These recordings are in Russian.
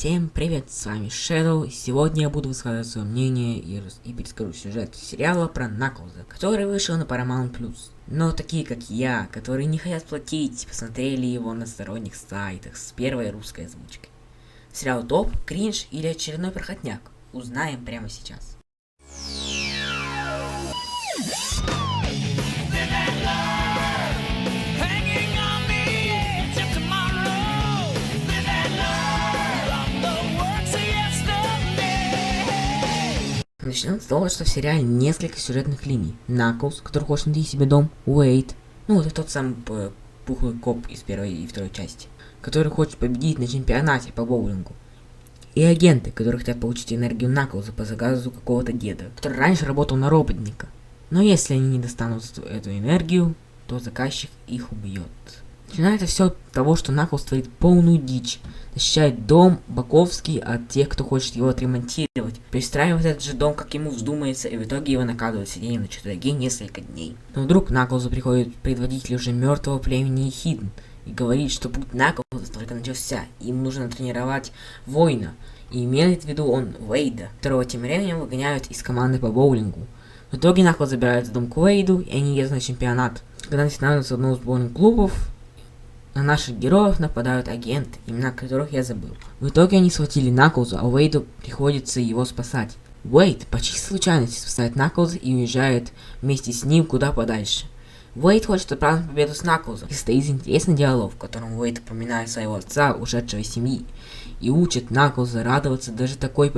Всем привет, с вами Shadow, и сегодня я буду высказывать свое мнение и перескажу сюжет сериала про Наклза, который вышел на Paramount+. Но такие как я, которые не хотят платить, посмотрели его на сторонних сайтах с первой русской озвучкой. Сериал топ, кринж или очередной проходняк? Узнаем прямо сейчас. Начнем с того, что в сериале несколько сюжетных линий. Наклз, который хочет найти себе дом, Уэйд, это тот самый пухлый коп из первой и второй части, который хочет победить на чемпионате по боулингу. И агенты, которые хотят получить энергию Наклза по заказу какого-то деда, который раньше работал на роботника. Но если они не достанут эту энергию, то заказчик их убьет. Начинается все с того, что Наклз творит полную дичь, защищает дом Баковский от тех, кто хочет его отремонтировать, перестраивает этот же дом, как ему вздумается, и в итоге его наказывают сидением на чердаге несколько дней. Но вдруг Наклзу приходит предводитель уже мертвого племени Хидн и говорит, что путь Наклза только начался, им нужно тренировать воина, и имеет в виду он Уэйда, которого тем временем выгоняют из команды по боулингу. В итоге Наклз забирается в дом к Уэйду, и они едут на чемпионат. Когда они становятся одного из боулинг-клубов, на наших героев нападают агенты, имена которых я забыл. В итоге они схватили Наклза, а Уэйду приходится его спасать. Уэйд по чистой случайности спасает Наклза и уезжает вместе с ним куда подальше. Уэйд хочет отпраздновать победу с Наклзом, и стоит интересный диалог, в котором Уэйд упоминает своего отца, ушедшего из семьи, и учит Наклза радоваться даже такой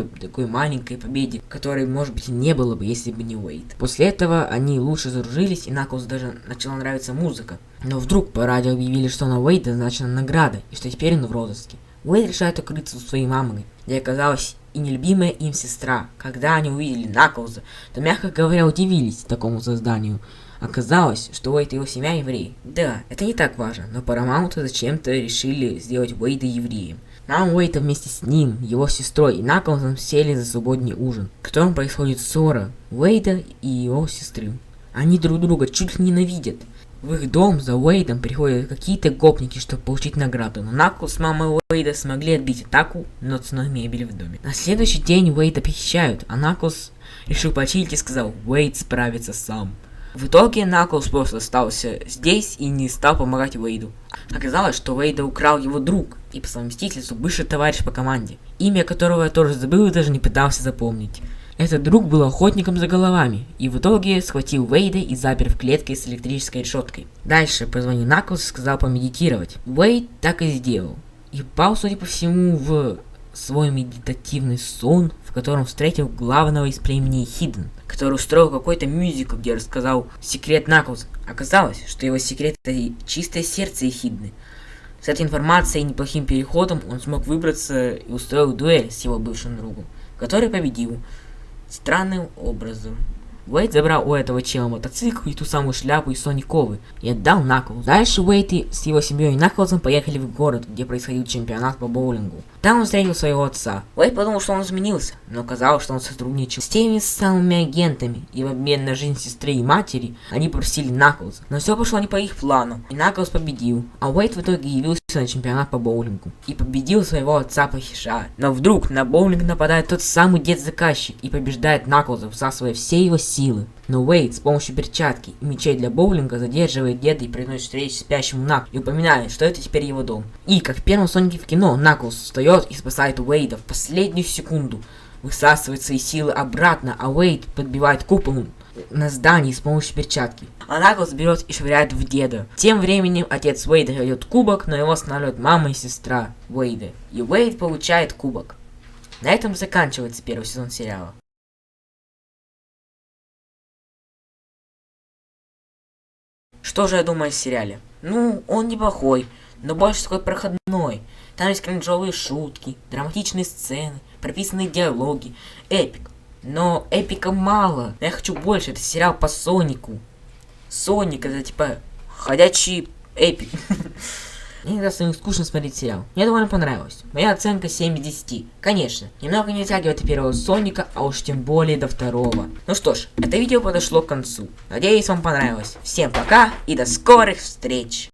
маленькой победе, которой, может быть, и не было бы, если бы не Уэйд. После этого они лучше задружились, и Наклзу даже начала нравиться музыка. Но вдруг по радио объявили, что на Уэйда назначена награда, и что теперь он в розыске. Уэйд решает укрыться у своей мамы, где оказалась и нелюбимая им сестра. Когда они увидели Наклза, то, мягко говоря, удивились такому созданию. Оказалось, что Уэйд и его семья евреи. Да, это не так важно, но Paramount зачем-то решили сделать Уэйда евреем. Мама Уэйда вместе с ним, его сестрой и Наклзом сели за субботний ужин, в котором происходит ссора Уэйда и его сестры. Они друг друга чуть ли ненавидят. В их дом за Уэйдом приходят какие-то гопники, чтобы получить награду, но Наклз с мамой Уэйда смогли отбить атаку, но ценой мебели в доме. На следующий день Уэйда похищают, а Наклз решил почилить и сказал: Уэйд справится сам. В итоге Наклз просто остался здесь и не стал помогать Уэйду. Оказалось, что Уэйда украл его друг и по совместительству бывший товарищ по команде, имя которого я тоже забыл и даже не пытался запомнить. Этот друг был охотником за головами, и в итоге схватил Уэйда и запер в клетке с электрической решеткой. Дальше позвонил Наклз и сказал помедитировать. Уэйд так и сделал. И попал, судя по всему, в свой медитативный сон, в котором встретил главного из племени Хидн, который устроил какой-то мюзикл, где рассказал секрет Наклза. Оказалось, что его секрет — это чистое сердце Хидны. С этой информацией и неплохим переходом он смог выбраться и устроил дуэль с его бывшим другом, который победил. Странным образом. Уэйд забрал у этого чела мотоцикл и ту самую шляпу из Сониковы и отдал Наклзу. Дальше Уэйд с его семьей и Наклзом поехали в город, где происходил чемпионат по боулингу. Там он встретил своего отца. Уэйд подумал, что он изменился, но оказалось, что он сотрудничал с теми самыми агентами, и в обмен на жизнь сестры и матери они просили Наклза. Но все пошло не по их плану, и Наклз победил, а Уэйд в итоге явился на чемпионат по боулингу и победил своего отца-похищая. Но вдруг на боулинг нападает тот самый дед-заказчик и побеждает Наклза, всасывая все его силы. Но Уэйд с помощью перчатки и мечей для боулинга задерживает деда и приносит встречу спящему Наклзу и упоминает, что это теперь его дом. И, как в первом Сонике в кино, Наклз встает и спасает Уэйда в последнюю секунду, высасывает свои силы обратно, а Уэйд подбивает купол на здании с помощью перчатки. А Наклз берет и швыряет в деда. Тем временем отец Уэйда кладет кубок, но его останавливают мама и сестра Уэйда. И Уэйд получает кубок. На этом заканчивается первый сезон сериала. Что же я думаю о сериале? Он неплохой, но больше такой проходной. Там есть кринжовые шутки, драматичные сцены, прописанные диалоги, эпик. Но эпика мало. Я хочу больше. Это сериал по Сонику. Соник — это типа ходячий эпик. Мне иногда становится скучно смотреть сериал. Мне довольно понравилось. Моя оценка 7 из 10. Конечно, немного не вытягивает до первого Соника, а уж тем более до второго. Ну что ж, это видео подошло к концу. Надеюсь, вам понравилось. Всем пока и до скорых встреч!